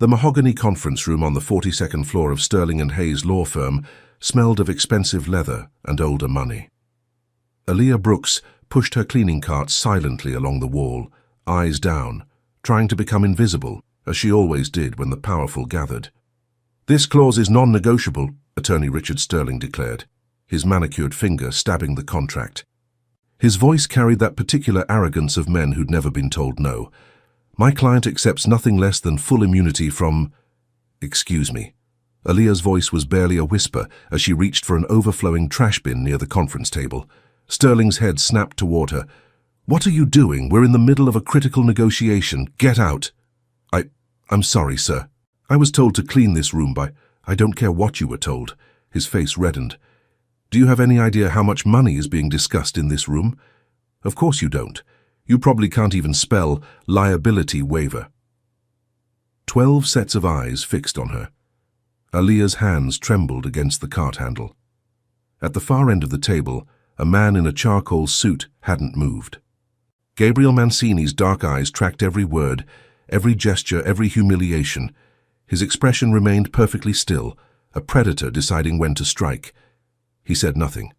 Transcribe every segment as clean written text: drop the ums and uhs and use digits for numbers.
The mahogany conference room on the 42nd floor of Sterling & Hayes law firm smelled of expensive leather and older money. Aaliyah Brooks pushed her cleaning cart silently along the wall, eyes down, trying to become invisible, as she always did when the powerful gathered. "This clause is non-negotiable," Attorney Richard Sterling declared, his manicured finger stabbing the contract. His voice carried that particular arrogance of men who'd never been told no. "My client accepts nothing less than full immunity from—" "Excuse me." Aaliyah's voice was barely a whisper as she reached for an overflowing trash bin near the conference table. Sterling's head snapped toward her. "What are you doing? We're in the middle of a critical negotiation. Get out." I'm sorry, sir. I was told to clean this room by—" "I don't care what you were told." His face reddened. "Do you have any idea how much money is being discussed in this room?" "Of course you don't. You probably can't even spell liability waiver." 12 sets of eyes fixed on her. Aaliyah's hands trembled against the cart handle. At the far end of the table, a man in a charcoal suit hadn't moved. Gabriel Mancini's dark eyes tracked every word, every gesture, every humiliation. His expression remained perfectly still, a predator deciding when to strike. He said nothing.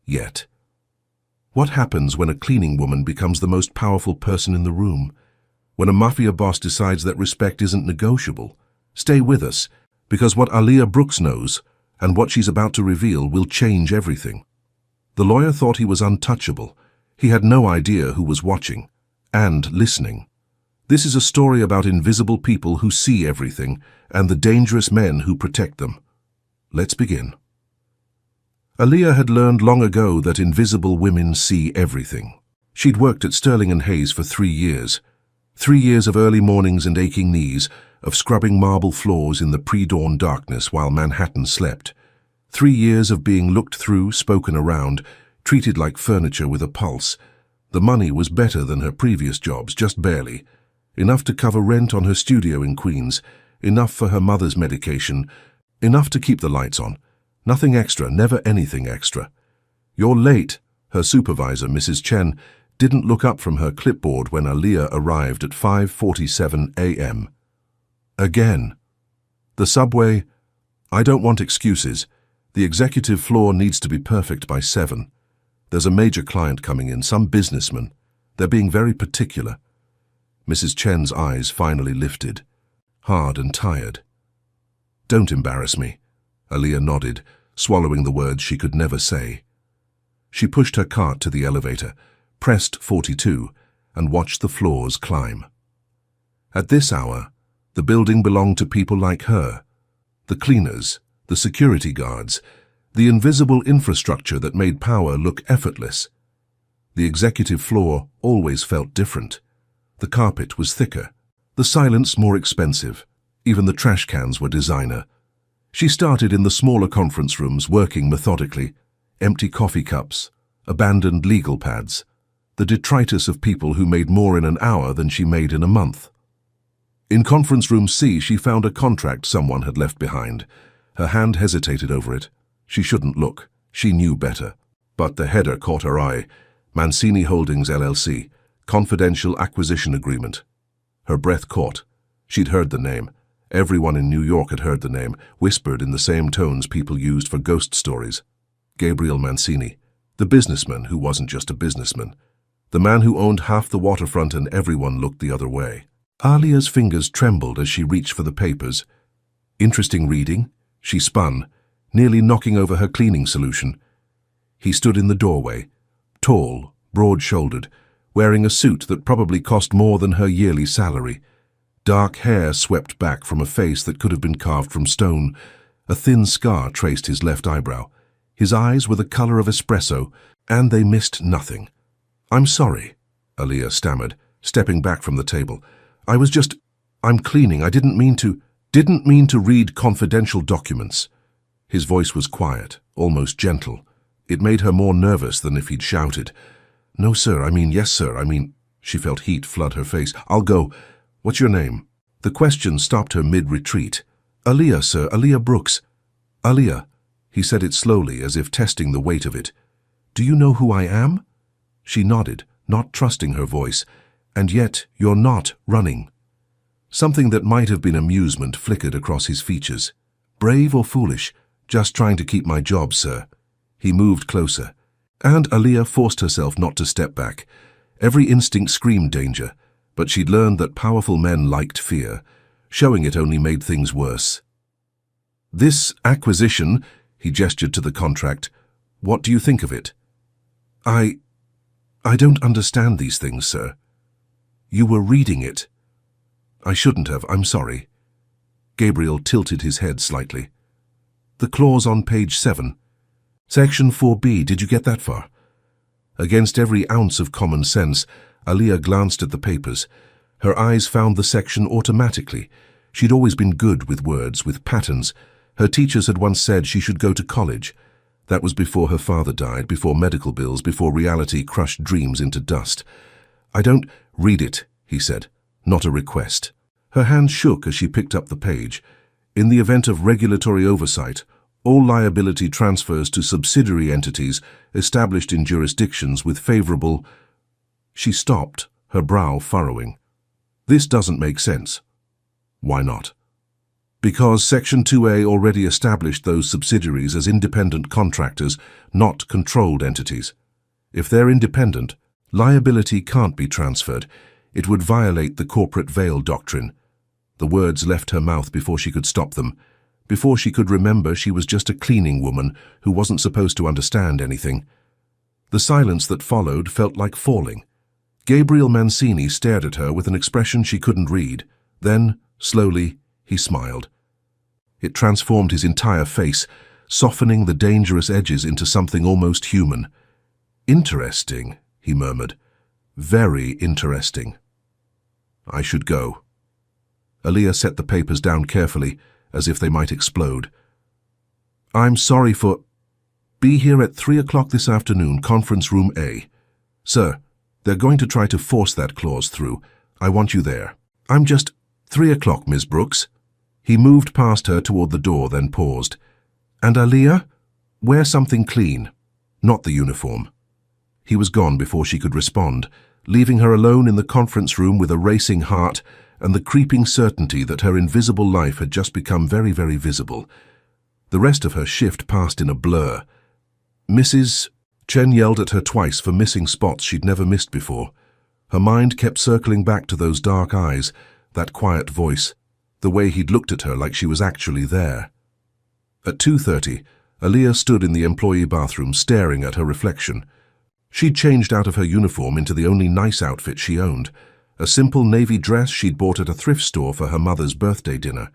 Yet. What happens when a cleaning woman becomes the most powerful person in the room? When a mafia boss decides that respect isn't negotiable? Stay with us, because what Aaliyah Brooks knows, and what she's about to reveal, will change everything. The lawyer thought he was untouchable. He had no idea who was watching and listening. This is a story about invisible people who see everything and the dangerous men who protect them. Let's begin. Aaliyah had learned long ago that invisible women see everything. She'd worked at Sterling & Hayes for 3 years. 3 years of early mornings and aching knees, of scrubbing marble floors in the pre-dawn darkness while Manhattan slept. 3 years of being looked through, spoken around, treated like furniture with a pulse. The money was better than her previous jobs, just barely. Enough to cover rent on her studio in Queens, enough for her mother's medication, enough to keep the lights on. Nothing extra, never anything extra. "You're late," her supervisor, Mrs. Chen, didn't look up from her clipboard when Aaliyah arrived at 5:47 a.m. Again. The subway. "I don't want excuses. The executive floor needs to be perfect by 7. There's a major client coming in, some businessman. They're being very particular." Mrs. Chen's eyes finally lifted, hard and tired. "Don't embarrass me," Aaliyah nodded, swallowing the words she could never say. She pushed her cart to the elevator, pressed 42, and watched the floors climb. At this hour, the building belonged to people like her, the cleaners, the security guards, the invisible infrastructure that made power look effortless. The executive floor always felt different. The carpet was thicker, the silence more expensive. Even the trash cans were designer. She started in the smaller conference rooms, working methodically. Empty coffee cups, abandoned legal pads, the detritus of people who made more in an hour than she made in a month. In conference room C, she found a contract someone had left behind. Her hand hesitated over it. She shouldn't look. She knew better. But the header caught her eye. Mancini Holdings, LLC. Confidential Acquisition Agreement. Her breath caught. She'd heard the name. Everyone in New York had heard the name, whispered in the same tones people used for ghost stories. Gabriel Mancini, the businessman who wasn't just a businessman. The man who owned half the waterfront and everyone looked the other way. Aaliyah's fingers trembled as she reached for the papers. Interesting reading. She spun, nearly knocking over her cleaning solution. He stood in the doorway, tall, broad-shouldered, wearing a suit that probably cost more than her yearly salary. Dark hair swept back from a face that could have been carved from stone. A thin scar traced his left eyebrow. His eyes were the color of espresso, and they missed nothing. "I'm sorry," Aaliyah stammered, stepping back from the table. I'm cleaning. I didn't mean to read confidential documents." His voice was quiet, almost gentle. It made her more nervous than if he'd shouted. "No, sir. Yes, sir. She felt heat flood her face. "I'll go. What's your name?" The question stopped her mid-retreat. "Aaliyah, sir. Aaliyah Brooks." "Aaliyah." He said it slowly, as if testing the weight of it. "Do you know who I am?" She nodded, not trusting her voice. "And yet you're not running." Something that might have been amusement flickered across his features. "Brave or foolish? Just trying to keep my job, sir." He moved closer, and Aaliyah forced herself not to step back. Every instinct screamed danger, but she'd learned that powerful men liked fear. Showing it only made things worse. "This acquisition," he gestured to the contract, "what do you think of it?" I don't understand these things, sir." "You were reading it." "I shouldn't have, I'm sorry." Gabriel tilted his head slightly. "The clause on page 7. Section 4B, did you get that far?" Against every ounce of common sense, Aaliyah glanced at the papers. Her eyes found the section automatically. She'd always been good with words, with patterns. Her teachers had once said she should go to college. That was before her father died, before medical bills, before reality crushed dreams into dust. "I don't—" "Read it," he said, "not a request." Her hand shook as she picked up the page. "In the event of regulatory oversight, all liability transfers to subsidiary entities established in jurisdictions with favorable—" She stopped, her brow furrowing. "This doesn't make sense." "Why not?" "Because Section 2A already established those subsidiaries as independent contractors, not controlled entities. If they're independent, liability can't be transferred. It would violate the corporate veil doctrine." The words left her mouth before she could stop them. Before she could remember, she was just a cleaning woman who wasn't supposed to understand anything. The silence that followed felt like falling. Gabriel Mancini stared at her with an expression she couldn't read. Then, slowly, he smiled. It transformed his entire face, softening the dangerous edges into something almost human. "Interesting," he murmured. "Very interesting. I should go." Aaliyah set the papers down carefully, as if they might explode. "I'm sorry for— Be here at 3 o'clock this afternoon, conference room A. Sir, they're going to try to force that clause through. I want you there." "I'm just— 3 o'clock, Miss Brooks." He moved past her toward the door, then paused. "And Aaliyah, wear something clean, not the uniform." He was gone before she could respond, leaving her alone in the conference room with a racing heart and the creeping certainty that her invisible life had just become very, very visible. The rest of her shift passed in a blur. "Mrs. Chen yelled at her twice for missing spots she'd never missed before. Her mind kept circling back to those dark eyes, that quiet voice, the way he'd looked at her like she was actually there. At 2:30, Aaliyah stood in the employee bathroom staring at her reflection. She'd changed out of her uniform into the only nice outfit she owned, a simple navy dress she'd bought at a thrift store for her mother's birthday dinner.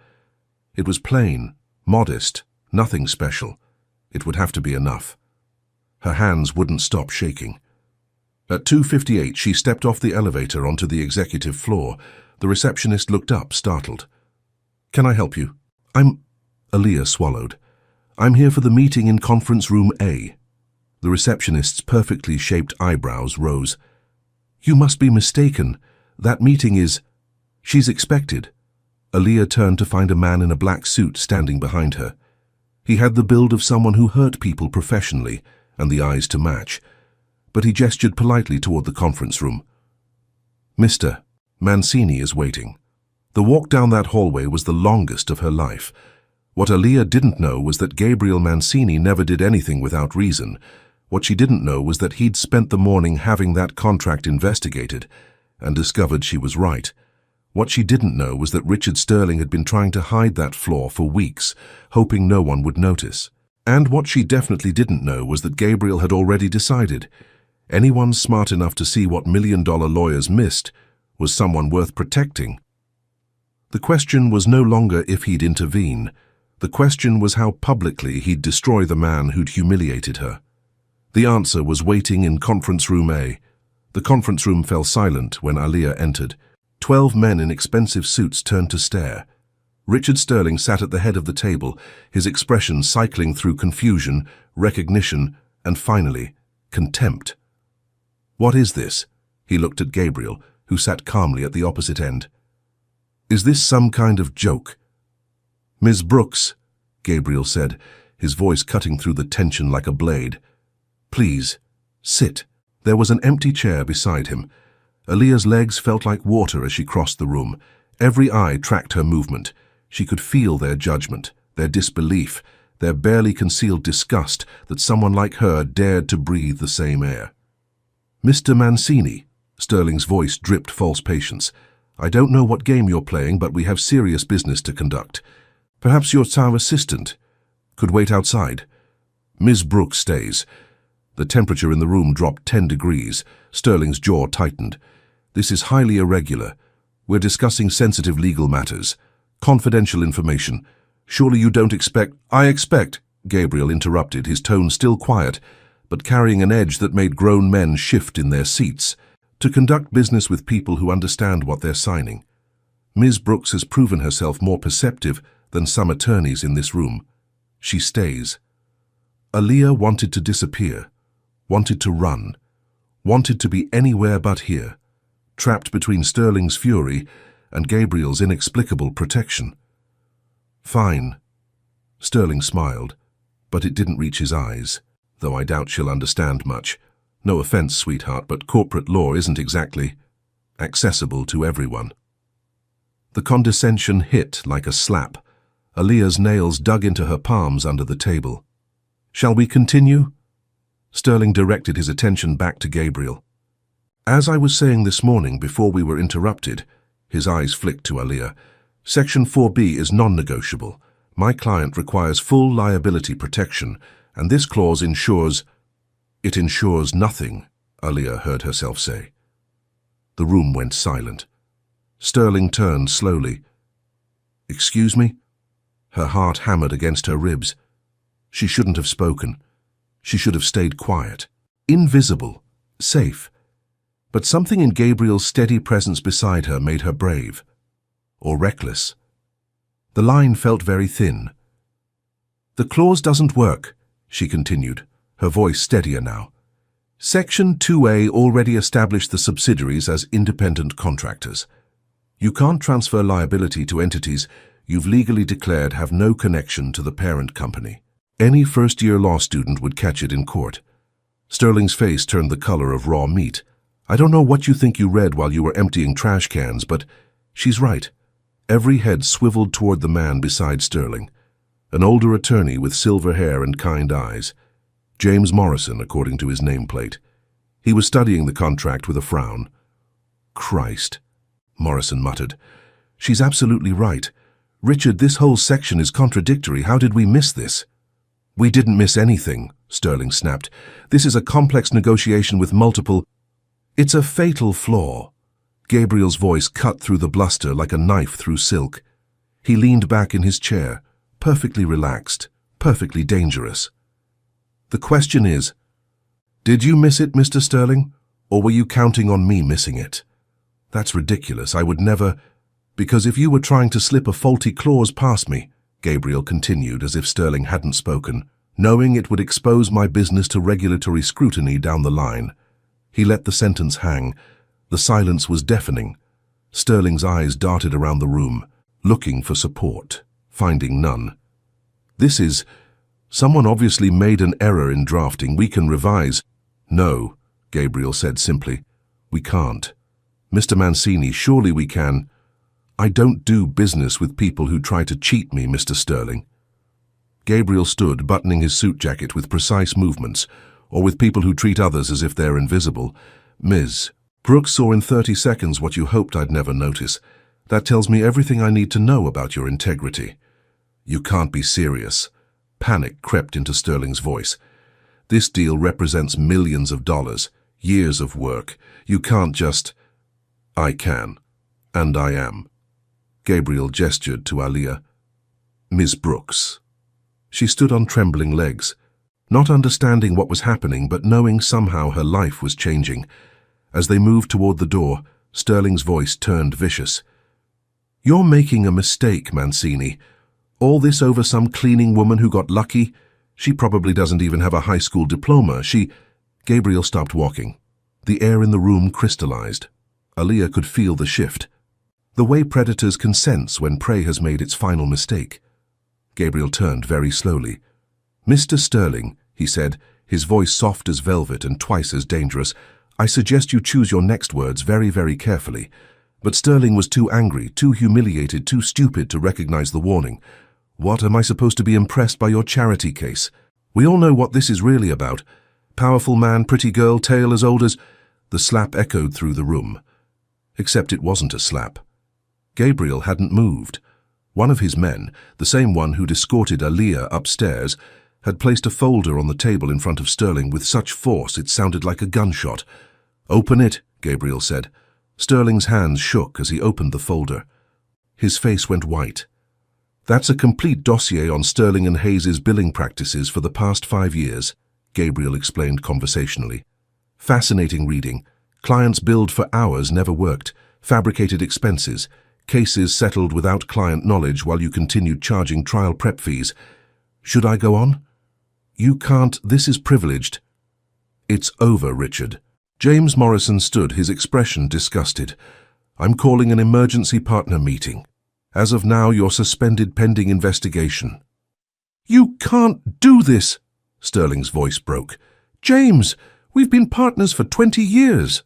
It was plain, modest, nothing special. It would have to be enough. Her hands wouldn't stop shaking. At 2:58, she stepped off the elevator onto the executive floor. The receptionist looked up, startled. "Can I help you?" Aaliyah swallowed. "I'm here for the meeting in conference room A." The receptionist's perfectly shaped eyebrows rose. "You must be mistaken. That meeting is—" "She's expected." Aaliyah turned to find a man in a black suit standing behind her. He had the build of someone who hurt people professionally, and the eyes to match, but he gestured politely toward the conference room. "Mr. Mancini is waiting." The walk down that hallway was the longest of her life. What Aaliyah didn't know was that Gabriel Mancini never did anything without reason. What she didn't know was that he'd spent the morning having that contract investigated, and discovered she was right. What she didn't know was that Richard Sterling had been trying to hide that flaw for weeks, hoping no one would notice. And what she definitely didn't know was that Gabriel had already decided. Anyone smart enough to see what million-dollar lawyers missed was someone worth protecting. The question was no longer if he'd intervene. The question was how publicly he'd destroy the man who'd humiliated her. The answer was waiting in conference room A. The conference room fell silent when Aaliyah entered. 12 men in expensive suits turned to stare. Richard Sterling sat at the head of the table, his expression cycling through confusion, recognition, and finally, contempt. "What is this?" He looked at Gabriel, who sat calmly at the opposite end. "Is this some kind of joke?" "Ms. Brooks," Gabriel said, his voice cutting through the tension like a blade. "Please, sit." There was an empty chair beside him. Aaliyah's legs felt like water as she crossed the room. Every eye tracked her movement. She could feel their judgment, their disbelief, their barely concealed disgust that someone like her dared to breathe the same air. "Mr. Mancini," Sterling's voice dripped false patience. "I don't know what game you're playing, but we have serious business to conduct. Perhaps your tower assistant could wait outside." Ms. Brooks stays. The temperature in the room dropped 10 degrees. Sterling's jaw tightened. "This is highly irregular. We're discussing sensitive legal matters. Confidential information. Surely you don't expect—" "I expect," Gabriel interrupted, his tone still quiet, but carrying an edge that made grown men shift in their seats, "to conduct business with people who understand what they're signing. Ms. Brooks has proven herself more perceptive than some attorneys in this room. She stays." Aaliyah wanted to disappear, wanted to run, wanted to be anywhere but here, trapped between Sterling's fury and Gabriel's inexplicable protection. "Fine." Sterling smiled, but it didn't reach his eyes, though I doubt she'll understand much. No offense, sweetheart, but corporate law isn't exactly accessible to everyone. The condescension hit like a slap. Aaliyah's nails dug into her palms under the table. "Shall we continue?" Sterling directed his attention back to Gabriel. "As I was saying this morning before we were interrupted," his eyes flicked to Aaliyah, "Section 4B is non-negotiable. My client requires full liability protection, and this clause ensures—" "It ensures nothing," Aaliyah heard herself say. The room went silent. Sterling turned slowly. "Excuse me?" Her heart hammered against her ribs. She shouldn't have spoken. She should have stayed quiet. Invisible. Safe. But something in Gabriel's steady presence beside her made her brave. Or reckless. The line felt very thin. "The clause doesn't work," she continued, her voice steadier now. "Section 2A already established the subsidiaries as independent contractors. You can't transfer liability to entities you've legally declared have no connection to the parent company. Any first-year law student would catch it in court." Sterling's face turned the color of raw meat. "I don't know what you think you read while you were emptying trash cans, but she's right." Every head swiveled toward the man beside Sterling, an older attorney with silver hair and kind eyes. James Morrison, according to his nameplate. He was studying the contract with a frown. "Christ," Morrison muttered. "She's absolutely right. Richard, this whole section is contradictory. How did we miss this?" "We didn't miss anything," Sterling snapped. "This is a complex negotiation with multiple—" "It's a fatal flaw." Gabriel's voice cut through the bluster like a knife through silk. He leaned back in his chair, perfectly relaxed, perfectly dangerous. "The question is, did you miss it, Mr. Sterling, or were you counting on me missing it? That's ridiculous. I would never— Because if you were trying to slip a faulty clause past me," Gabriel continued as if Sterling hadn't spoken, "knowing it would expose my business to regulatory scrutiny down the line." He let the sentence hang. The silence was deafening. Sterling's eyes darted around the room, looking for support, finding none. "This is— Someone obviously made an error in drafting. We can revise." "No," Gabriel said simply. "We can't. Mr. Mancini, surely we can—" "I don't do business with people who try to cheat me, Mr. Sterling." Gabriel stood, buttoning his suit jacket with precise movements, or with people who treat others as if they're invisible. "Ms. Brooks saw in 30 seconds what you hoped I'd never notice. That tells me everything I need to know about your integrity." "You can't be serious." Panic crept into Sterling's voice. "This deal represents millions of dollars, years of work. You can't just—" "I can, and I am." Gabriel gestured to Aaliyah. "Ms. Brooks." She stood on trembling legs, not understanding what was happening, but knowing somehow her life was changing. As they moved toward the door, Sterling's voice turned vicious. "You're making a mistake, Mancini. All this over some cleaning woman who got lucky? She probably doesn't even have a high school diploma. Gabriel stopped walking. The air in the room crystallized. Aaliyah could feel the shift. The way predators can sense when prey has made its final mistake. Gabriel turned very slowly. "Mr. Sterling," he said, his voice soft as velvet and twice as dangerous, "I suggest you choose your next words very, very carefully. But Sterling was too angry, too humiliated, too stupid to recognize the warning. What, am I supposed to be impressed by your charity case? We all know what this is really about. Powerful man, pretty girl, tale as old as... The slap echoed through the room. Except it wasn't a slap. Gabriel hadn't moved. One of his men, the same one who'd escorted Aaliyah upstairs, had placed a folder on the table in front of Sterling with such force it sounded like a gunshot. "Open it," Gabriel said. Sterling's hands shook as he opened the folder. His face went white. "That's a complete dossier on Sterling and Hayes' billing practices for the past 5 years, Gabriel explained conversationally. Fascinating reading. Clients billed for hours never worked, fabricated expenses, cases settled without client knowledge while you continued charging trial prep fees. Should I go on? You can't, this is privileged. It's over, Richard. James Morrison stood, his expression disgusted. I'm calling an emergency partner meeting. As of now, you're suspended pending investigation. You can't do this, Sterling's voice broke. James, we've been partners for 20 years.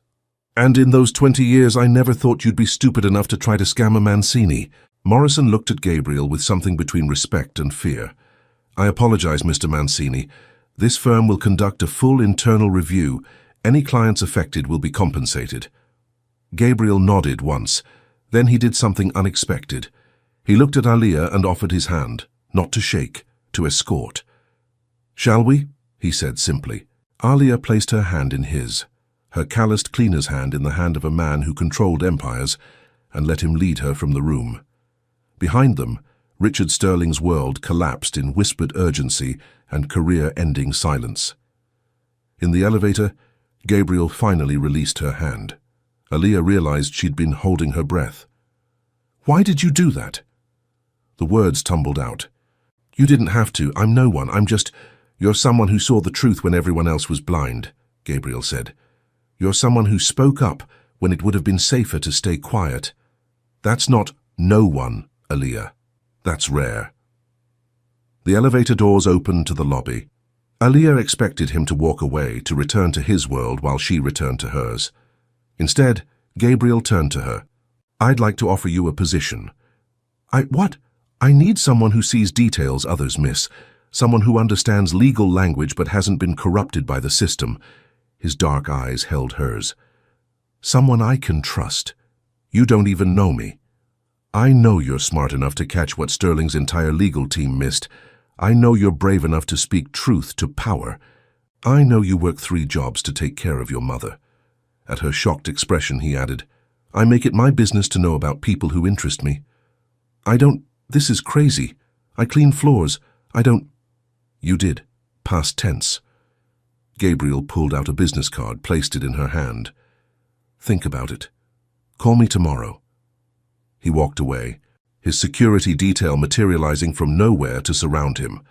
And in those 20 years, I never thought you'd be stupid enough to try to scam a Mancini. Morrison looked at Gabriel with something between respect and fear. I apologize, Mr. Mancini. This firm will conduct a full internal review. Any clients affected will be compensated. Gabriel nodded once. Then he did something unexpected. He looked at Aaliyah and offered his hand, not to shake, to escort. Shall we? He said simply. Aaliyah placed her hand in his, her calloused cleaner's hand in the hand of a man who controlled empires, and let him lead her from the room. Behind them, Richard Sterling's world collapsed in whispered urgency and career-ending silence. In the elevator, Gabriel finally released her hand. Aaliyah realized she'd been holding her breath. Why did you do that? The words tumbled out. You didn't have to. I'm no one. I'm just... You're someone who saw the truth when everyone else was blind, Gabriel said. You're someone who spoke up when it would have been safer to stay quiet. That's not no one, Aaliyah. That's rare. The elevator doors opened to the lobby. Aaliyah expected him to walk away, to return to his world while she returned to hers. Instead, Gabriel turned to her. I'd like to offer you a position. What? I need someone who sees details others miss, someone who understands legal language but hasn't been corrupted by the system. His dark eyes held hers. Someone I can trust. You don't even know me. I know you're smart enough to catch what Sterling's entire legal team missed. I know you're brave enough to speak truth to power. I know you work 3 jobs to take care of your mother. At her shocked expression, he added, I make it my business to know about people who interest me. This is crazy. I clean floors. You did. Past tense. Gabriel pulled out a business card, placed it in her hand. Think about it. Call me tomorrow. He walked away, his security detail materializing from nowhere to surround him.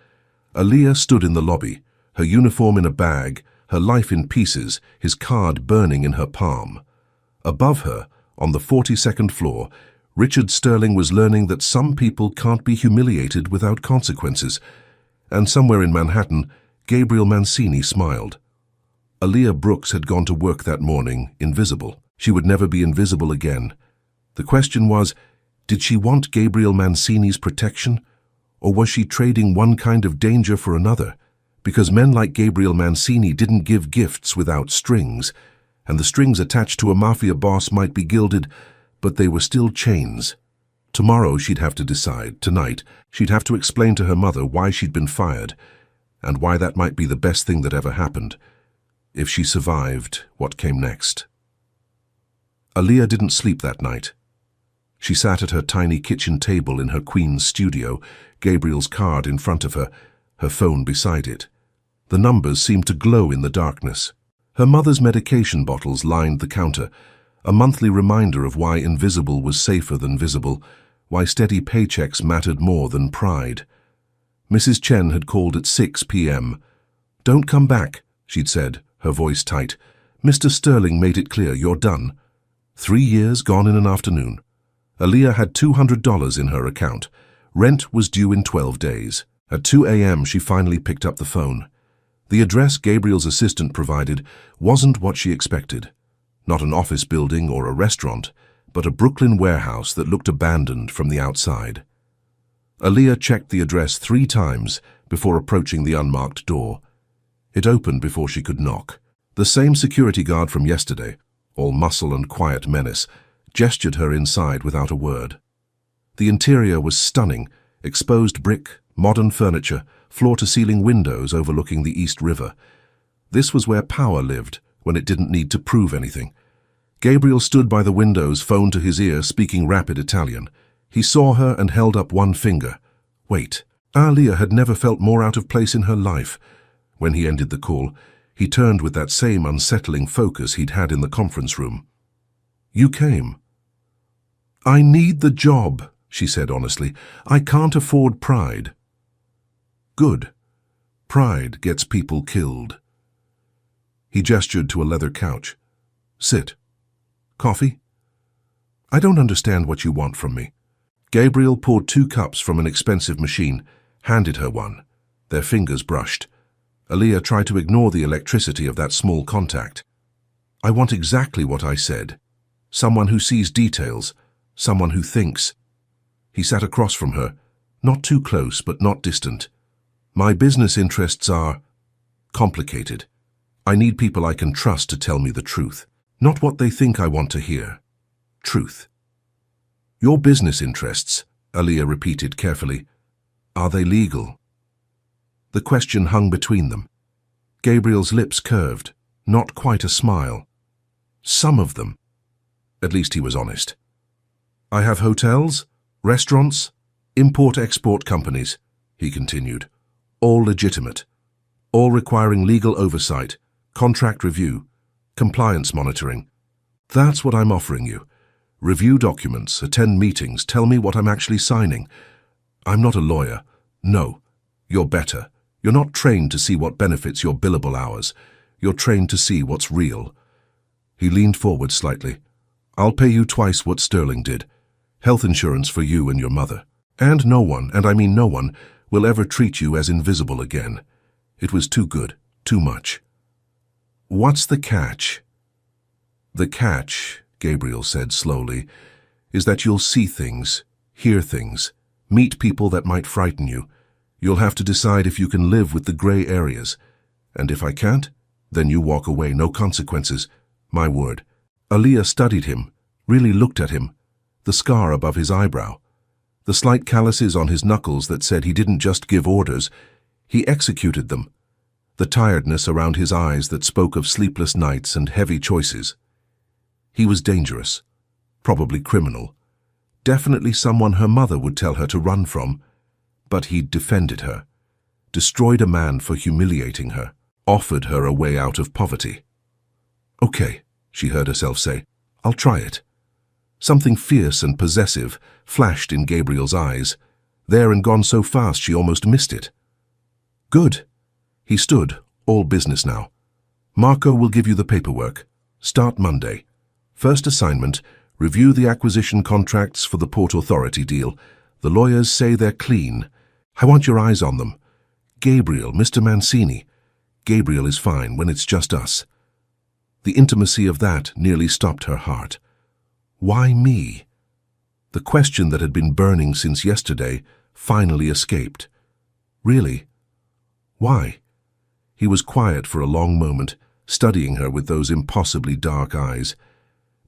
Aaliyah stood in the lobby, her uniform in a bag, her life in pieces, his card burning in her palm. Above her, on the 42nd floor, Richard Sterling was learning that some people can't be humiliated without consequences. And somewhere in Manhattan, Gabriel Mancini smiled. Aaliyah Brooks had gone to work that morning, invisible. She would never be invisible again. The question was, did she want Gabriel Mancini's protection? Or was she trading one kind of danger for another? Because men like Gabriel Mancini didn't give gifts without strings, and the strings attached to a mafia boss might be gilded, but they were still chains. Tomorrow she'd have to decide. Tonight, she'd have to explain to her mother why she'd been fired, and why that might be the best thing that ever happened. If she survived, what came next? Aaliyah didn't sleep that night. She sat at her tiny kitchen table in her queen's studio, Gabriel's card in front of her, her phone beside it. The numbers seemed to glow in the darkness. Her mother's medication bottles lined the counter, a monthly reminder of why invisible was safer than visible, why steady paychecks mattered more than pride. Mrs. Chen had called at 6 p.m. Don't come back, she'd said, her voice tight. Mr. Sterling made it clear you're done. 3 years gone in an afternoon. Aaliyah had $200 in her account. Rent was due in 12 days. At 2 a.m. she finally picked up the phone. The address Gabriel's assistant provided wasn't what she expected. Not an office building or a restaurant, but a Brooklyn warehouse that looked abandoned from the outside. Aaliyah checked the address 3 times before approaching the unmarked door. It opened before she could knock. The same security guard from yesterday, all muscle and quiet menace, gestured her inside without a word. The interior was stunning: exposed brick, modern furniture, floor-to-ceiling windows overlooking the East River. This was where power lived when it didn't need to prove anything. Gabriel stood by the windows, phone to his ear, speaking rapid Italian. He saw her and held up one finger. Wait. Aaliyah had never felt more out of place in her life. When he ended the call, he turned with that same unsettling focus he'd had in the conference room. "You came." "I need the job," she said honestly. "I can't afford pride." "Good. Pride gets people killed." He gestured to a leather couch. "Sit. Coffee?" "I don't understand what you want from me." Gabriel poured 2 cups from an expensive machine, handed her one. Their fingers brushed. Aaliyah tried to ignore the electricity of that small contact. "I want exactly what I said. Someone who sees details, someone who thinks." He sat across from her, not too close but not distant. "My business interests are complicated. I need people I can trust to tell me the truth, not what they think I want to hear. Truth." "Your business interests," Aaliyah repeated carefully. "Are they legal?" The question hung between them. Gabriel's lips curved, not quite a smile. "Some of them." At least he was honest. "I have hotels, restaurants, import-export companies," he continued. "All legitimate. All requiring legal oversight, contract review, compliance monitoring. That's what I'm offering you. Review documents, attend meetings, tell me what I'm actually signing. I'm not a lawyer. No, you're better. You're not trained to see what benefits your billable hours. You're trained to see what's real." He leaned forward slightly. "I'll pay you twice what Sterling did. Health insurance for you and your mother. And no one, and I mean no one, will ever treat you as invisible again. It was too good, too much." "What's the catch?" "The catch," Gabriel said slowly, "is that you'll see things, hear things, meet people that might frighten you. You'll have to decide if you can live with the gray areas. And if I can't, then you walk away, no consequences. My word." Aaliyah studied him, really looked at him. The scar above his eyebrow, the slight calluses on his knuckles that said he didn't just give orders, he executed them. The tiredness around his eyes that spoke of sleepless nights and heavy choices. He was dangerous, probably criminal, definitely someone her mother would tell her to run from. But he'd defended her, destroyed a man for humiliating her, offered her a way out of poverty. "Okay," she heard herself say, "I'll try it." Something fierce and possessive flashed in Gabriel's eyes, there and gone so fast she almost missed it. "Good." He stood, all business now. "Marco will give you the paperwork. Start Monday. First assignment, review the acquisition contracts for the Port Authority deal. The lawyers say they're clean. I want your eyes on them. Gabriel, Mr. Mancini. Gabriel is fine when it's just us." The intimacy of that nearly stopped her heart. Why me? The question that had been burning since yesterday finally escaped. Really? Why? He was quiet for a long moment, studying her with those impossibly dark eyes.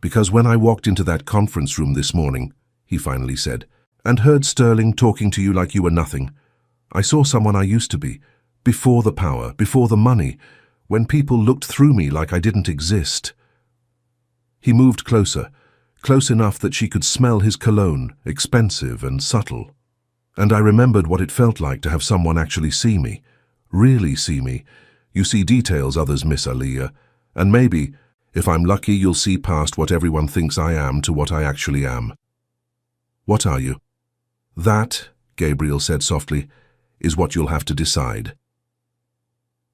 "Because when I walked into that conference room this morning," he finally said, "and heard Sterling talking to you like you were nothing, I saw someone I used to be, before the power, before the money, when people looked through me like I didn't exist." He moved closer, close enough that she could smell his cologne, expensive and subtle. "And I remembered what it felt like to have someone actually see me, really see me. You see details others miss, Aaliyah, and maybe, if I'm lucky, you'll see past what everyone thinks I am to what I actually am." "What are you?" "That," Gabriel said softly, "is what you'll have to decide."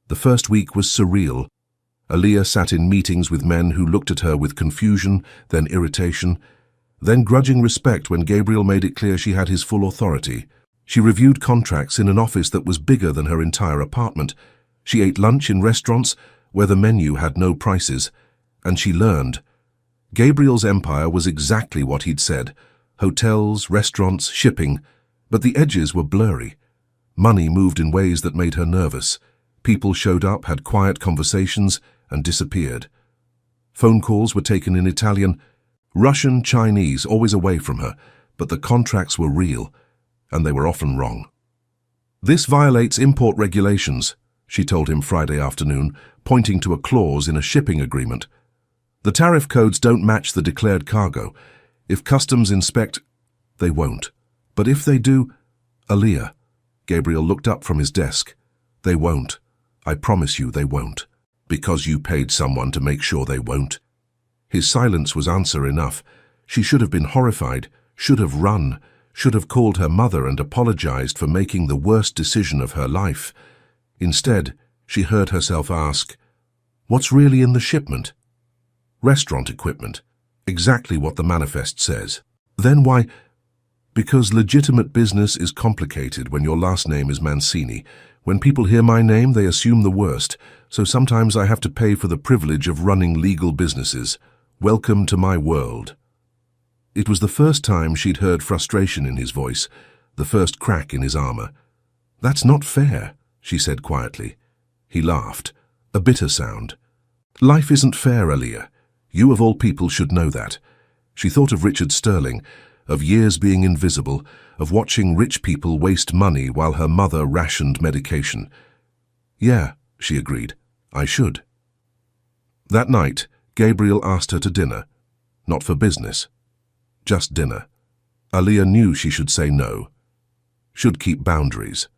The first week was surreal. Aaliyah sat in meetings with men who looked at her with confusion, then irritation, then grudging respect when Gabriel made it clear she had his full authority. She reviewed contracts in an office that was bigger than her entire apartment. She ate lunch in restaurants where the menu had no prices, and she learned. Gabriel's empire was exactly what he'd said. Hotels, restaurants, shipping. But the edges were blurry. Money moved in ways that made her nervous. People showed up, had quiet conversations, and disappeared. Phone calls were taken in Italian, Russian, Chinese, always away from her, but the contracts were real, and they were often wrong. "This violates import regulations," she told him Friday afternoon, pointing to a clause in a shipping agreement. "The tariff codes don't match the declared cargo. If customs inspect, they won't. But if they do—" "Aaliyah," Gabriel looked up from his desk. "They won't. I promise you they won't. Because you paid someone to make sure they won't." His silence was answer enough. She should have been horrified, should have run, should have called her mother and apologized for making the worst decision of her life. Instead, she heard herself ask, "What's really in the shipment?" "Restaurant equipment. Exactly what the manifest says." "Then why—" "Because legitimate business is complicated when your last name is Mancini. When people hear my name, they assume the worst, so sometimes I have to pay for the privilege of running legal businesses. Welcome to my world." It was the first time she'd heard frustration in his voice, the first crack in his armor. "That's not fair," she said quietly. He laughed, a bitter sound. "Life isn't fair, Aaliyah. You of all people should know that." She thought of Richard Sterling, of years being invisible, of watching rich people waste money while her mother rationed medication. "Yeah," she agreed, "I should." That night, Gabriel asked her to dinner. Not for business. Just dinner. Aaliyah knew she should say no. Should keep boundaries.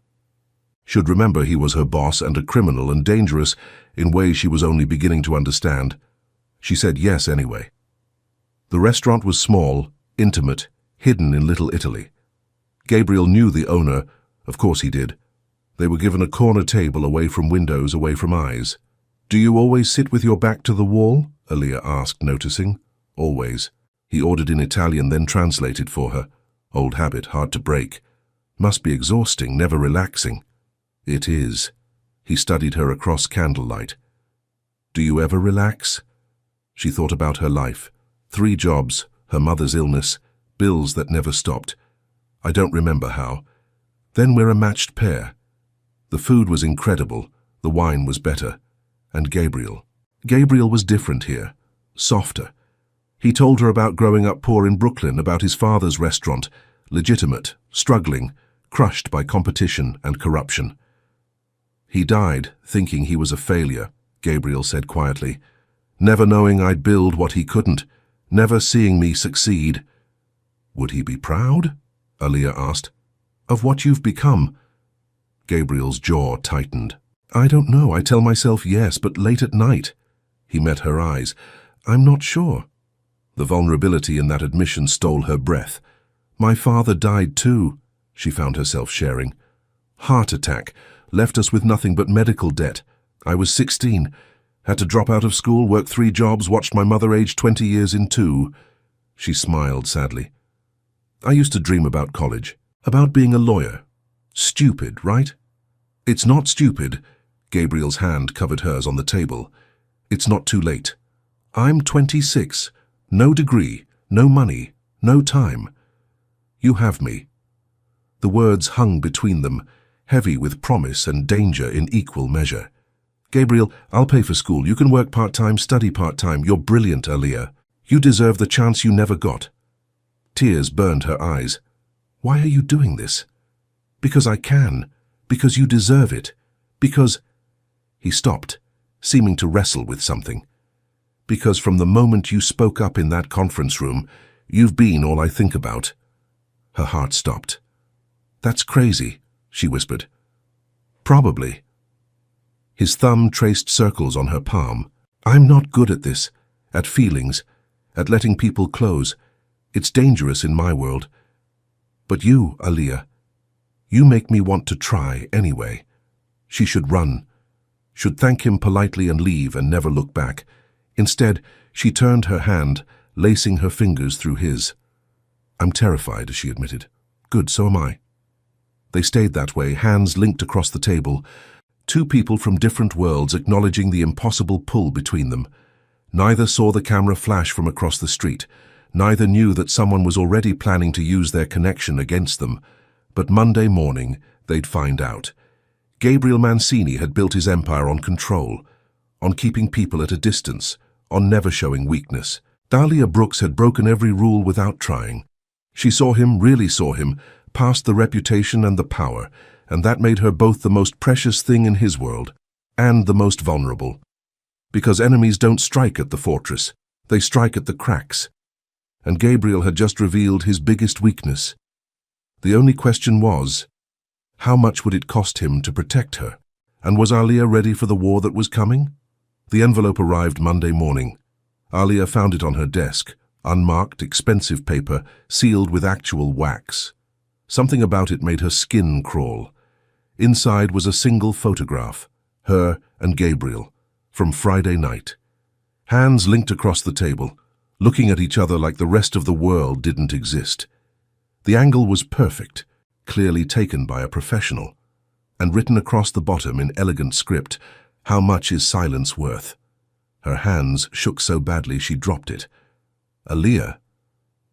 Should remember he was her boss and a criminal and dangerous in ways she was only beginning to understand. She said yes anyway. The restaurant was small, intimate, hidden in Little Italy. Gabriel knew the owner, of course he did. They were given a corner table away from windows, away from eyes. "Do you always sit with your back to the wall?" Aaliyah asked, noticing. "Always." He ordered in Italian, then translated for her. Old habit, hard to break. Must be exhausting, never relaxing. "It is." He studied her across candlelight. "Do you ever relax?" She thought about her life. 3 jobs, her mother's illness, bills that never stopped. "I don't remember how." "Then we're a matched pair." The food was incredible, the wine was better. And Gabriel. Gabriel was different here, softer. He told her about growing up poor in Brooklyn, about his father's restaurant, legitimate, struggling, crushed by competition and corruption. "He died thinking he was a failure," Gabriel said quietly, "never knowing I'd build what he couldn't, never seeing me succeed." "Would he be proud?" Aaliyah asked. "Of what you've become?" Gabriel's jaw tightened. "I don't know. I tell myself yes, but late at night." He met her eyes. "I'm not sure." The vulnerability in that admission stole her breath. "My father died too," she found herself sharing. "Heart attack, left us with nothing but medical debt. I was 16, had to drop out of school, work 3 jobs, watched my mother age 20 years in 2. She smiled sadly. "I used to dream about college, about being a lawyer. Stupid, right?" "It's not stupid." Gabriel's hand covered hers on the table. "It's not too late. I'm 26. No degree, no money, no time. You have me." The words hung between them, heavy with promise and danger in equal measure. "Gabriel, I'll pay for school. You can work part-time, study part-time. You're brilliant, Aaliyah. You deserve the chance you never got." Tears burned her eyes. "Why are you doing this?" "Because I can. Because you deserve it. Because—" He stopped, seeming to wrestle with something. "Because from the moment you spoke up in that conference room, you've been all I think about." Her heart stopped. "That's crazy," she whispered. "Probably." His thumb traced circles on her palm. "I'm not good at this, at feelings, at letting people close. It's dangerous in my world. But you, Aaliyah, you make me want to try anyway." She should run, should thank him politely and leave and never look back. Instead, she turned her hand, lacing her fingers through his. "I'm terrified," she admitted. "Good, so am I." They stayed that way, hands linked across the table, 2 people from different worlds acknowledging the impossible pull between them. Neither saw the camera flash from across the street. Neither knew that someone was already planning to use their connection against them. But Monday morning, they'd find out. Gabriel Mancini had built his empire on control, on keeping people at a distance, on never showing weakness. Dahlia Brooks had broken every rule without trying. She saw him, really saw him, past the reputation and the power, and that made her both the most precious thing in his world and the most vulnerable. Because enemies don't strike at the fortress, they strike at the cracks. And Gabriel had just revealed his biggest weakness. The only question was, how much would it cost him to protect her? And was Alia ready for the war that was coming? The envelope arrived Monday morning. Alia found it on her desk, unmarked, expensive paper, sealed with actual wax. Something about it made her skin crawl. Inside was a single photograph, her and Gabriel, from Friday night. Hands linked across the table, looking at each other like the rest of the world didn't exist. The angle was perfect, clearly taken by a professional, and written across the bottom in elegant script, "How much is silence worth?" Her hands shook so badly she dropped it. "Alia?"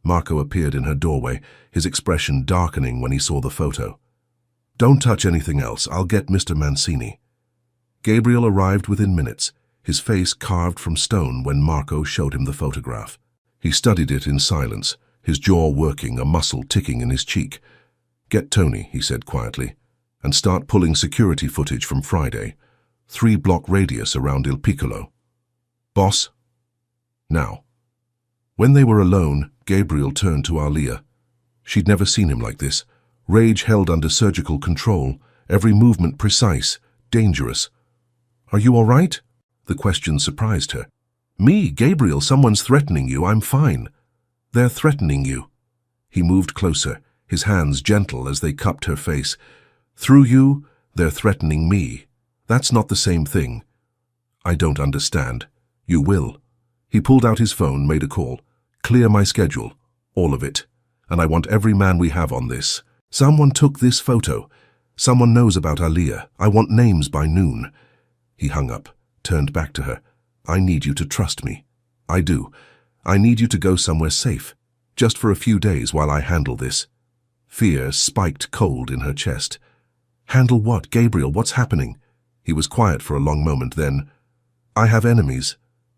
Marco appeared in her doorway, his expression darkening when he saw the photo. "Don't touch anything else, I'll get Mr. Mancini." Gabriel arrived within minutes, his face carved from stone when Marco showed him the photograph. He studied it in silence, his jaw working, a muscle ticking in his cheek. "Get Tony," he said quietly, "and start pulling security footage from Friday. 3-block radius around Il Piccolo." "Boss?" "Now." When they were alone, Gabriel turned to Alia. She'd never seen him like this. Rage held under surgical control, every movement precise, dangerous. "Are you all right?" The question surprised her. "Me, Gabriel, someone's threatening you, I'm fine." "They're threatening you." He moved closer, his hands gentle as they cupped her face. "Through you, they're threatening me. That's not the same thing." "I don't understand." "You will." He pulled out his phone, made a call. "Clear my schedule. All of it. And I want every man we have on this. Someone took this photo. Someone knows about Alia. I want names by noon." He hung up, turned back to her. "I need you to trust me." "I do. I need you to go somewhere safe, just for a few days while I handle this." Fear spiked cold in her chest. "Handle what, Gabriel? What's happening?" He was quiet for a long moment, then, "I have enemies,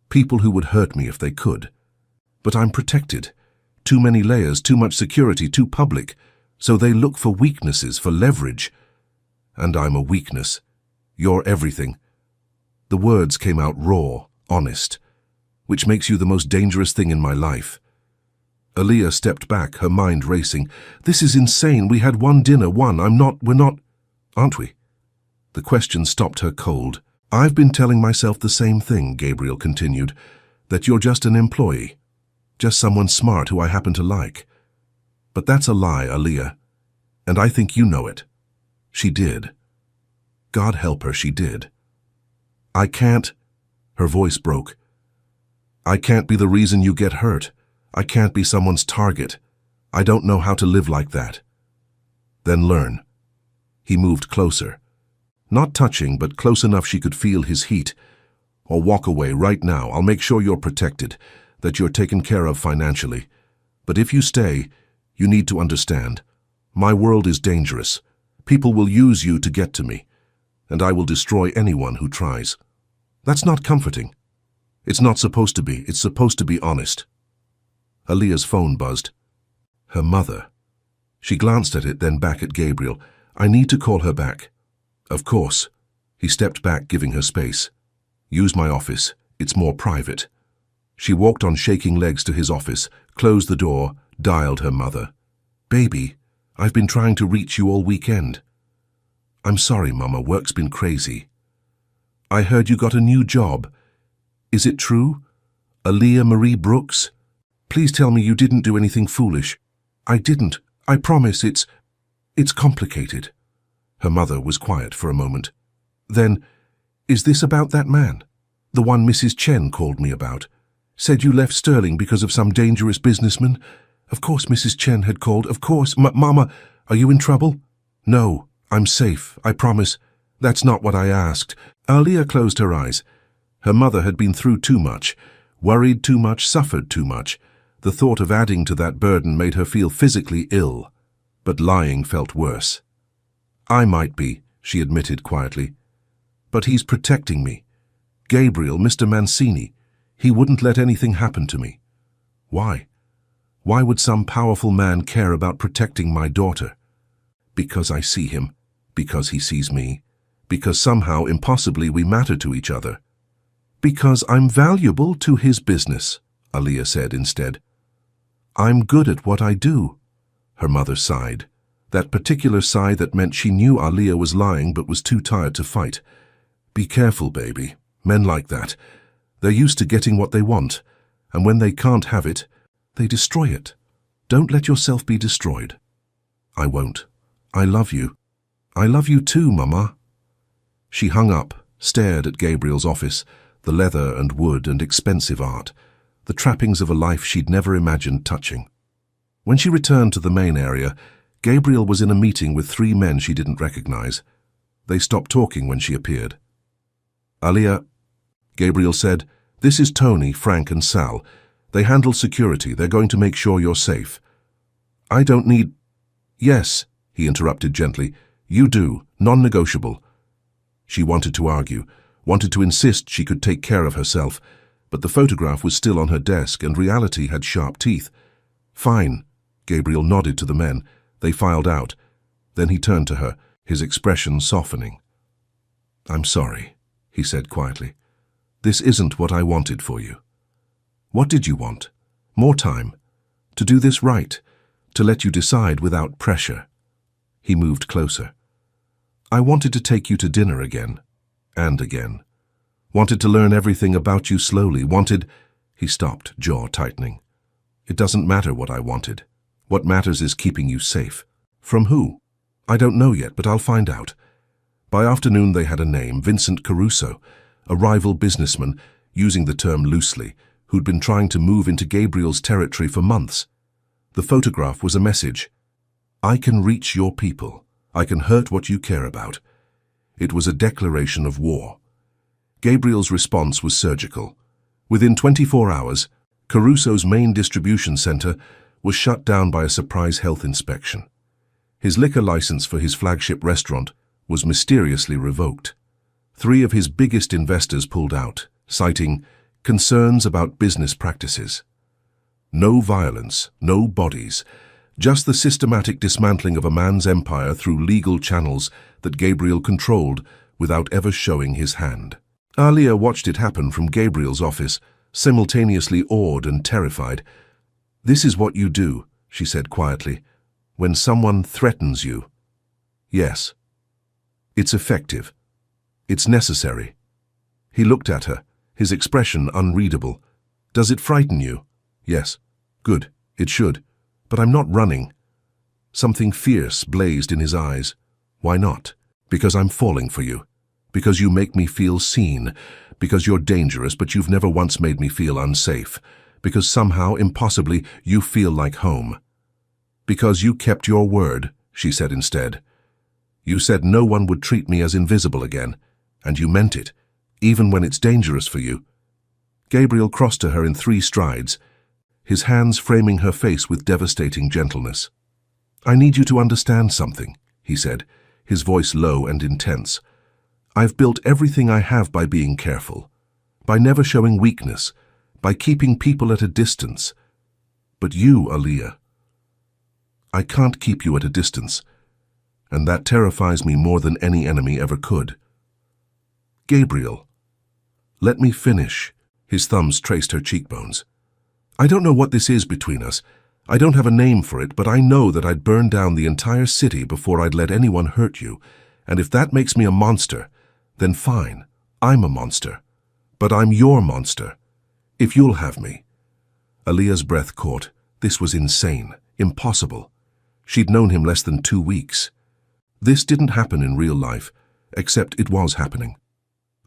people who would hurt me if they could. But I'm protected. Too many layers, too much security, too public. So they look for weaknesses, for leverage. And I'm a weakness. You're everything." The words came out raw, honest. "Which makes you the most dangerous thing in my life." Alia stepped back, her mind racing. "This is insane. We had one dinner, we're not, aren't we?" The question stopped her cold. "I've been telling myself the same thing," Gabriel continued, "that you're just an employee, just someone smart who I happen to like. But that's a lie, Alia, and I think you know it." She did. God help her, she did. "I can't," her voice broke. "I can't be the reason you get hurt. I can't be someone's target. I don't know how to live like that." "Then learn." He moved closer. Not touching, but close enough she could feel his heat. "Or walk away right now. I'll make sure you're protected, that you're taken care of financially. But if you stay, you need to understand. My world is dangerous. People will use you to get to me, and I will destroy anyone who tries." That's not comforting. It's not supposed to be. It's supposed to be honest. Alia's phone buzzed. Her mother. She glanced at it, then back at Gabriel. "I need to call her back." "Of course." He stepped back, giving her space. "Use my office. It's more private." She walked on shaking legs to his office, closed the door, dialed her mother. "Baby, I've been trying to reach you all weekend." "I'm sorry, Mama. Work's been crazy." "I heard you got a new job. Is it true? Alia Marie Brooks? Please tell me you didn't do anything foolish." "I didn't. I promise. It's complicated." Her mother was quiet for a moment. "Then, is this about that man? The one Mrs. Chen called me about? Said you left Sterling because of some dangerous businessman? Of course Mrs. Chen had called. Of course. Mama, are you in trouble?" "No, I'm safe. I promise. That's not what I asked." Alia closed her eyes. Her mother had been through too much. Worried too much, suffered too much. The thought of adding to that burden made her feel physically ill, but lying felt worse. "I might be," she admitted quietly. "But he's protecting me. Gabriel, Mr. Mancini. He wouldn't let anything happen to me." "Why? Why would some powerful man care about protecting my daughter?" "Because I see him. Because he sees me. Because somehow, impossibly, we matter to each other." "Because I'm valuable to his business," Aaliyah said instead. "I'm good at what I do." Her mother sighed. That particular sigh that meant she knew Aaliyah was lying but was too tired to fight. "Be careful, baby. Men like that. They're used to getting what they want, and when they can't have it, they destroy it. Don't let yourself be destroyed." "I won't. I love you." "I love you too, Mama." She hung up, stared at Gabriel's office, the leather and wood and expensive art, the trappings of a life she'd never imagined touching. When she returned to the main area, Gabriel was in a meeting with 3 men she didn't recognize. They stopped talking when she appeared. "Aaliyah," Gabriel said, "this is Tony, Frank and Sal. They handle security. They're going to make sure you're safe." "I don't need—" "Yes," he interrupted gently. "You do. Non-negotiable." She wanted to argue, wanted to insist she could take care of herself, but the photograph was still on her desk and reality had sharp teeth. "Fine." Gabriel nodded to the men. They filed out. Then he turned to her, his expression softening. "I'm sorry," he said quietly. "This isn't what I wanted for you." "What did you want?" "More time. To do this right. To let you decide without pressure." He moved closer. "I wanted to take you to dinner again. And again. Wanted to learn everything about you slowly. Wanted—" He stopped, jaw tightening. "It doesn't matter what I wanted. What matters is keeping you safe." "From who?" "I don't know yet, but I'll find out." By afternoon they had a name, Vincent Caruso, a rival businessman, using the term loosely, who'd been trying to move into Gabriel's territory for months. The photograph was a message. "I can reach your people. I can hurt what you care about." It was a declaration of war. Gabriel's response was surgical. Within 24 hours, Caruso's main distribution center was shut down by a surprise health inspection. His liquor license for his flagship restaurant was mysteriously revoked. 3 of his biggest investors pulled out, citing concerns about business practices. No violence, no bodies, just the systematic dismantling of a man's empire through legal channels that Gabriel controlled without ever showing his hand. Aaliyah watched it happen from Gabriel's office, simultaneously awed and terrified. "This is what you do," she said quietly, "when someone threatens you." "Yes. It's effective. It's necessary." He looked at her, his expression unreadable. "Does it frighten you?" "Yes." "Good. It should. But I'm not running." Something fierce blazed in his eyes. "Why not?" "Because I'm falling for you. Because you make me feel seen. Because you're dangerous, but you've never once made me feel unsafe. Because somehow, impossibly, you feel like home." "Because you kept your word," she said instead. "You said no one would treat me as invisible again, and you meant it, even when it's dangerous for you." Gabriel crossed to her in 3 strides, his hands framing her face with devastating gentleness. "I need you to understand something," he said, his voice low and intense. "I've built everything I have by being careful, by never showing weakness, by keeping people at a distance. But you, Aaliyah, I can't keep you at a distance, and that terrifies me more than any enemy ever could." "Gabriel, let me finish." His thumbs traced her cheekbones. "I don't know what this is between us. I don't have a name for it, but I know that I'd burn down the entire city before I'd let anyone hurt you, and if that makes me a monster, then fine, I'm a monster. But I'm your monster, if you'll have me." Aaliyah's breath caught. This was insane, impossible. She'd known him less than 2 weeks. This didn't happen in real life, except it was happening.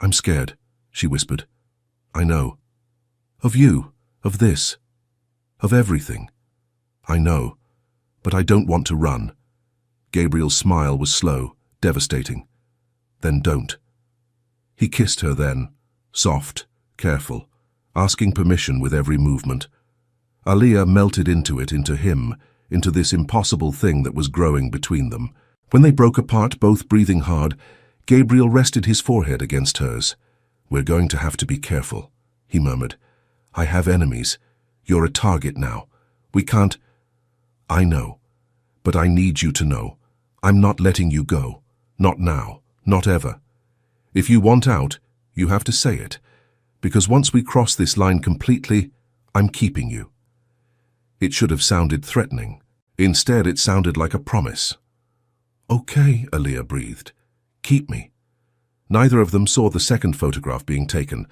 "I'm scared," she whispered. "I know. Of you, of this, of everything. I know, but I don't want to run." Gabriel's smile was slow, devastating. "Then don't." He kissed her then, soft, careful. asking permission with every movement. Aaliyah melted into it, into him, into this impossible thing that was growing between them. When they broke apart, both breathing hard, Gabriel rested his forehead against hers. "We're going to have to be careful," he murmured. "I have enemies. You're a target now. We can't—" "I know. But I need you to know. I'm not letting you go. Not now. Not ever. If you want out, you have to say it. Because once we cross this line completely, I'm keeping you." It should have sounded threatening. Instead, it sounded like a promise. "Okay," Aaliyah breathed. "Keep me." Neither of them saw the second photograph being taken.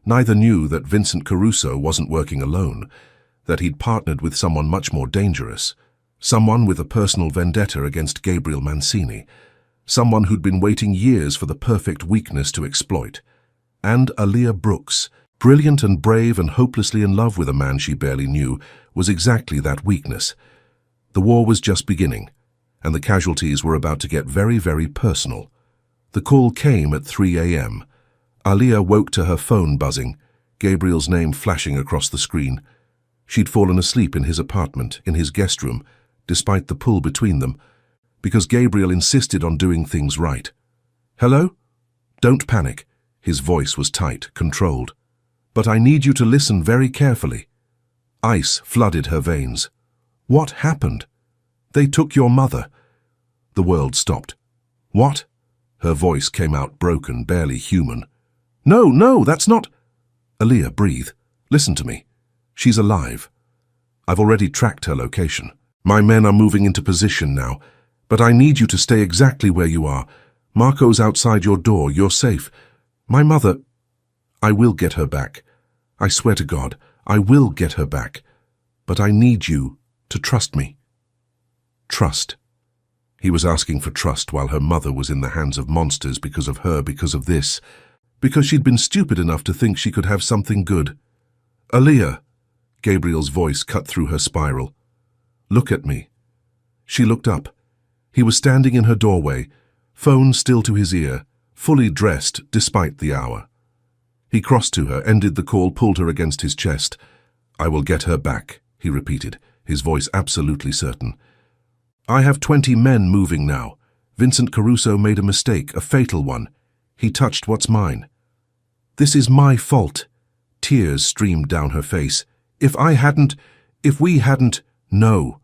Neither knew that Vincent Caruso wasn't working alone, that he'd partnered with someone much more dangerous, someone with a personal vendetta against Gabriel Mancini, someone who'd been waiting years for the perfect weakness to exploit. And Aaliyah Brooks, brilliant and brave and hopelessly in love with a man she barely knew, was exactly that weakness. The war was just beginning, and the casualties were about to get very, very personal. The call came at 3 a.m. Aaliyah woke to her phone buzzing, Gabriel's name flashing across the screen. She'd fallen asleep in his apartment, in his guest room, despite the pull between them, because Gabriel insisted on doing things right. "Hello? Don't panic." His voice was tight, controlled. "But I need you to listen very carefully." Ice flooded her veins. "What happened?" "They took your mother." The world stopped. "What?" Her voice came out broken, barely human. No, that's not—" "Aaliyah, breathe. Listen to me. She's alive. I've already tracked her location. My men are moving into position now, but I need you to stay exactly where you are. Marco's outside your door. You're safe. My mother— I will get her back. I swear to God, I will get her back. But I need you to trust me." Trust. He was asking for trust while her mother was in the hands of monsters because of her, because of this, because she'd been stupid enough to think she could have something good. "Aaliyah," Gabriel's voice cut through her spiral. "Look at me." She looked up. He was standing in her doorway, phone still to his ear, fully dressed despite the hour. He crossed to her, ended the call, pulled her against his chest. "I will get her back," he repeated, his voice absolutely certain. "I have 20 men moving now. Vincent Caruso made a mistake, a fatal one. He touched what's mine. This is my fault." Tears streamed down her face. If we hadn't, no."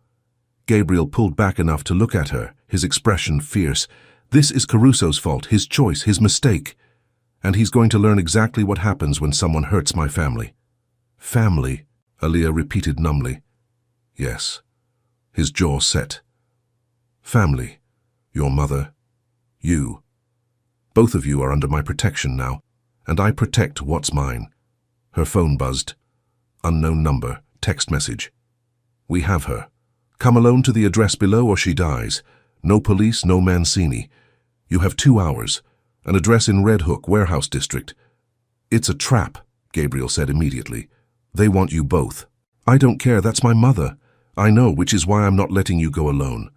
Gabriel pulled back enough to look at her, his expression fierce. "This is Caruso's fault, his choice, his mistake. And he's going to learn exactly what happens when someone hurts my family." "Family," Aaliyah repeated numbly. "Yes." His jaw set. "Family. Your mother. You. Both of you are under my protection now, and I protect what's mine." Her phone buzzed. Unknown number, text message. "We have her. Come alone to the address below or she dies. No police, no Mancini. You have 2 hours. An address in Red Hook, Warehouse District." "It's a trap," Gabriel said immediately. "They want you both." "I don't care, that's my mother. I know, which is why I'm not letting you go alone.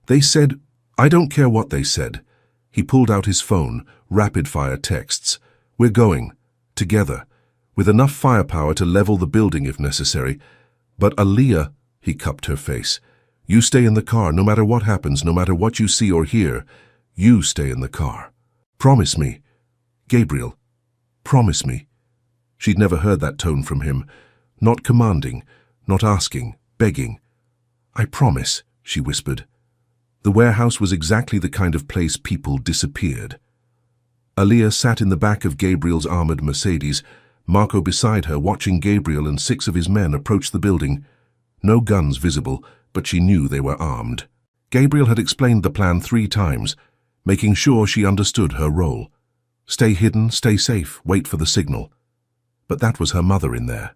They said—" "I don't care what they said." He pulled out his phone, rapid-fire texts. "We're going. Together. With enough firepower to level the building if necessary. But Aaliyah," he cupped her face, "you stay in the car no matter what happens, no matter what you see or hear. You stay in the car. Promise me." "Gabriel, promise me." She'd never heard that tone from him. Not commanding, not asking, begging. "I promise," she whispered. The warehouse was exactly the kind of place people disappeared. Aaliyah sat in the back of Gabriel's armored Mercedes, Marco beside her, watching Gabriel and 6 of his men approach the building. No guns visible, but she knew they were armed. Gabriel had explained the plan 3 times, making sure she understood her role. Stay hidden, stay safe, wait for the signal. But that was her mother in there.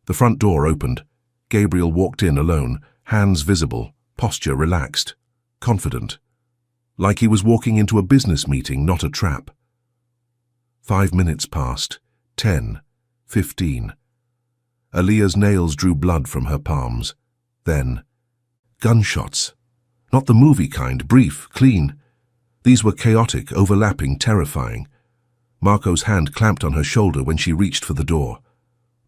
The front door opened. Gabriel walked in alone, hands visible, posture relaxed, confident. Like he was walking into a business meeting, not a trap. 5 minutes passed, 10, 15. Aaliyah's nails drew blood from her palms. Then, gunshots. Not the movie kind, brief, clean. These were chaotic, overlapping, terrifying. Marco's hand clamped on her shoulder when she reached for the door.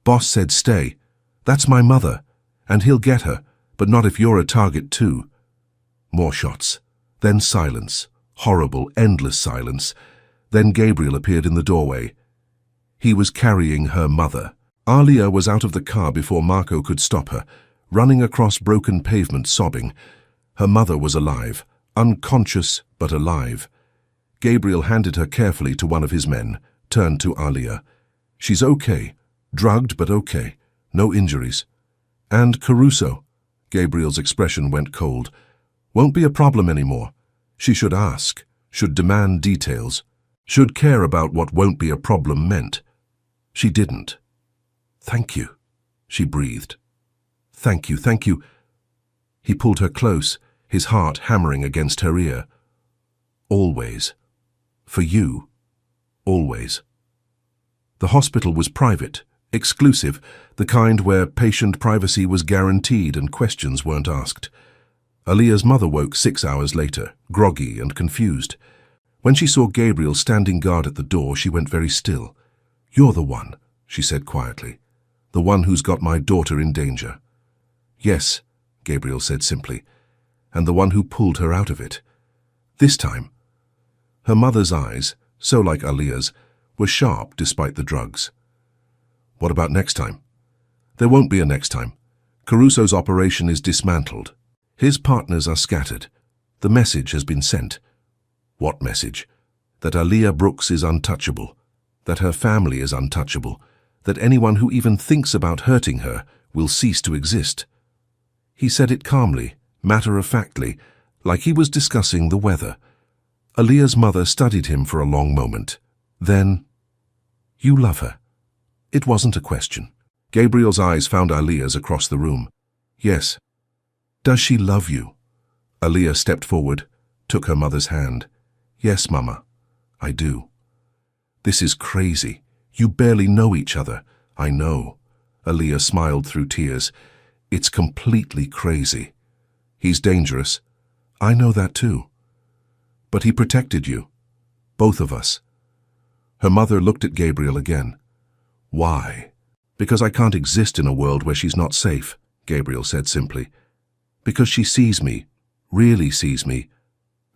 Boss said stay. That's my mother, and he'll get her, but not if you're a target too. More shots. Then silence. Horrible, endless silence. Then Gabriel appeared in the doorway. He was carrying her mother. Alia was out of the car before Marco could stop her, running across broken pavement sobbing. Her mother was alive, unconscious but alive. Gabriel handed her carefully to one of his men, turned to Alia. She's okay. Drugged but okay. No injuries. And Caruso. Gabriel's expression went cold. Won't be a problem anymore. She should ask, should demand details, should care about what won't be a problem meant. She didn't. Thank you, she breathed. Thank you, thank you. He pulled her close, his heart hammering against her ear. Always. For you. Always. The hospital was private, exclusive, the kind where patient privacy was guaranteed and questions weren't asked. Alia's mother woke 6 hours later, groggy and confused. When she saw Gabriel standing guard at the door, she went very still. You're the one, she said quietly. The one who's got my daughter in danger. Yes, Gabriel said simply, and the one who pulled her out of it. This time. Her mother's eyes, so like Alia's, were sharp despite the drugs. What about next time? There won't be a next time. Caruso's operation is dismantled. His partners are scattered. The message has been sent. What message? That Alia Brooks is untouchable. That her family is untouchable. That anyone who even thinks about hurting her will cease to exist. He said it calmly, matter-of-factly, like he was discussing the weather. Alia's mother studied him for a long moment. Then, you love her. It wasn't a question. Gabriel's eyes found Alia's across the room. Yes. Does she love you? Alia stepped forward, took her mother's hand. Yes, Mama, I do. This is crazy. You barely know each other. I know. Alia smiled through tears. It's completely crazy. He's dangerous. I know that too. But he protected you. Both of us. Her mother looked at Gabriel again. Why? Because I can't exist in a world where she's not safe, Gabriel said simply. Because she sees me, really sees me,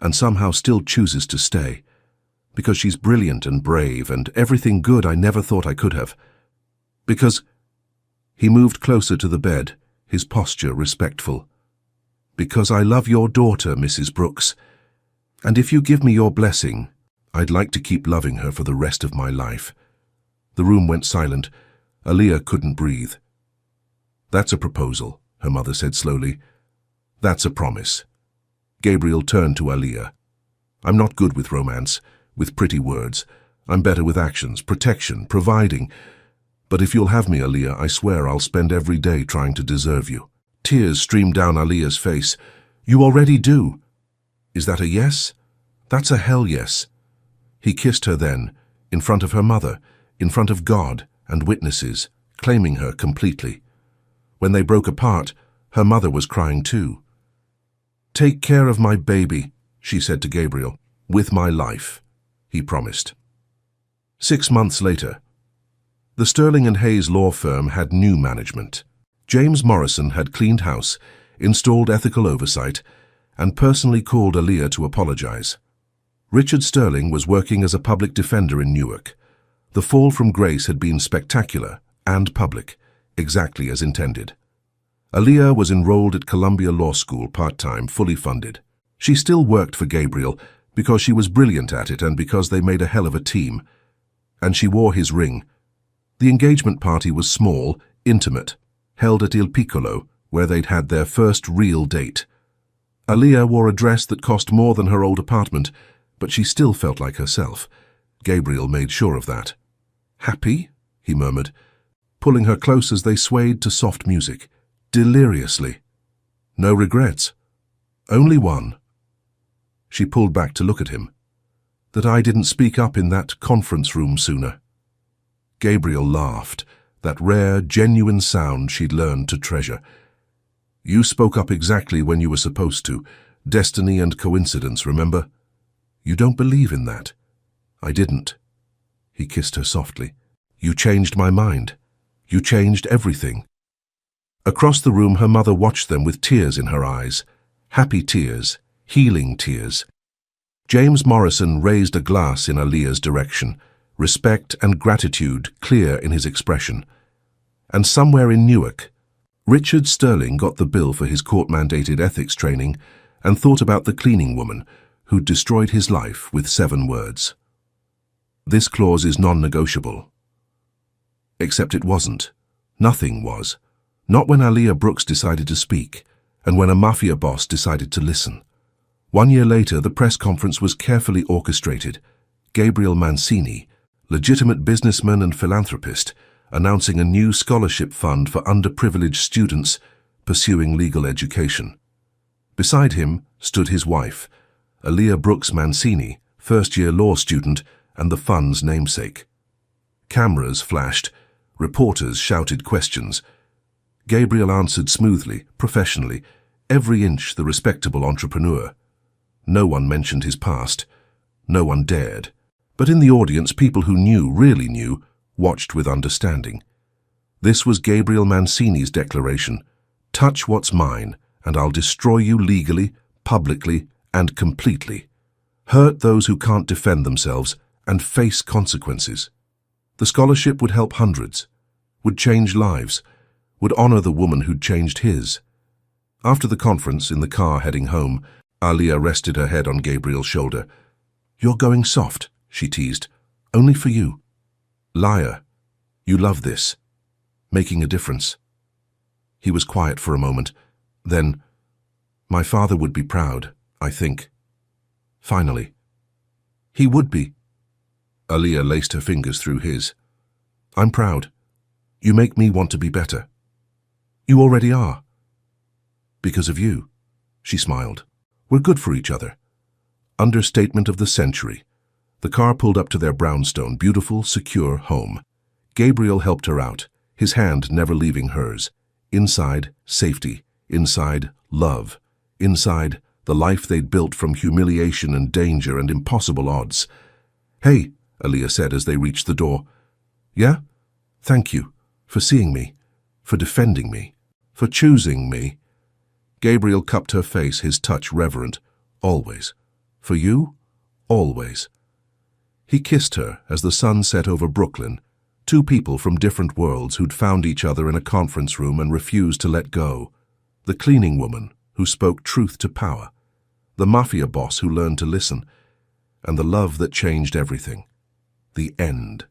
and somehow still chooses to stay. Because she's brilliant and brave and everything good I never thought I could have. Because... He moved closer to the bed, his posture respectful. Because I love your daughter, Mrs. Brooks. And if you give me your blessing, I'd like to keep loving her for the rest of my life. The room went silent. Alia couldn't breathe. That's a proposal, her mother said slowly. That's a promise. Gabriel turned to Alia. I'm not good with romance, with pretty words. I'm better with actions, protection, providing. But if you'll have me, Alia, I swear I'll spend every day trying to deserve you. Tears streamed down Alia's face. You already do. Is that a yes? That's a hell yes. He kissed her then, in front of her mother, in front of God and witnesses, claiming her completely. When they broke apart, her mother was crying too. Take care of my baby, she said to Gabriel. With my life, he promised. 6 months later, the Sterling and Hayes law firm had new management. James Morrison had cleaned house, installed ethical oversight, and personally called Alia to apologize. Richard Sterling was working as a public defender in Newark. The fall from grace had been spectacular and public, exactly as intended. Alia was enrolled at Columbia Law School part-time, fully funded. She still worked for Gabriel because she was brilliant at it and because they made a hell of a team. And she wore his ring. The engagement party was small, intimate, held at Il Piccolo, where they'd had their first real date. Alia wore a dress that cost more than her old apartment, but she still felt like herself. Gabriel made sure of that. Happy? He murmured, pulling her close as they swayed to soft music. Deliriously. No regrets. Only one. She pulled back to look at him. That I didn't speak up in that conference room sooner. Gabriel laughed, that rare, genuine sound she'd learned to treasure. You spoke up exactly when you were supposed to. Destiny and coincidence, remember? You don't believe in that. I didn't. He kissed her softly. You changed my mind. You changed everything." Across the room, her mother watched them with tears in her eyes. Happy tears, healing tears. James Morrison raised a glass in Aaliyah's direction, respect and gratitude clear in his expression. And somewhere in Newark, Richard Sterling got the bill for his court-mandated ethics training and thought about the cleaning woman who'd destroyed his life with 7 words. "This clause is non-negotiable." Except it wasn't. Nothing was. Not when Aaliyah Brooks decided to speak, and when a Mafia boss decided to listen. 1 year later, the press conference was carefully orchestrated. Gabriel Mancini, legitimate businessman and philanthropist, announcing a new scholarship fund for underprivileged students pursuing legal education. Beside him stood his wife, Aaliyah Brooks Mancini, first-year law student and the fund's namesake. Cameras flashed, reporters shouted questions. Gabriel answered smoothly, professionally, every inch the respectable entrepreneur. No one mentioned his past. No one dared. But in the audience, people who knew, really knew, watched with understanding. This was Gabriel Mancini's declaration: "Touch what's mine, and I'll destroy you legally, publicly, and completely. Hurt those who can't defend themselves, and face consequences." The scholarship would help hundreds, would change lives, would honor the woman who'd changed his. After the conference, in the car heading home, Aaliyah rested her head on Gabriel's shoulder. "You're going soft," she teased. "Only for you." "Liar. You love this. Making a difference." He was quiet for a moment. Then, "My father would be proud, I think." Finally. "He would be." Aaliyah laced her fingers through his. "I'm proud. You make me want to be better." "You already are." "Because of you." She smiled. "We're good for each other." Understatement of the century. The car pulled up to their brownstone, beautiful, secure home. Gabriel helped her out, his hand never leaving hers. Inside, safety. Inside, love. Inside, the life they'd built from humiliation and danger and impossible odds. "Hey," Aaliyah said as they reached the door. "Yeah? Thank you for seeing me, for defending me, for choosing me." Gabriel cupped her face, his touch reverent. "Always. For you, always." He kissed her as the sun set over Brooklyn, 2 people from different worlds who'd found each other in a conference room and refused to let go. The cleaning woman who spoke truth to power, the Mafia boss who learned to listen, and the love that changed everything. The end.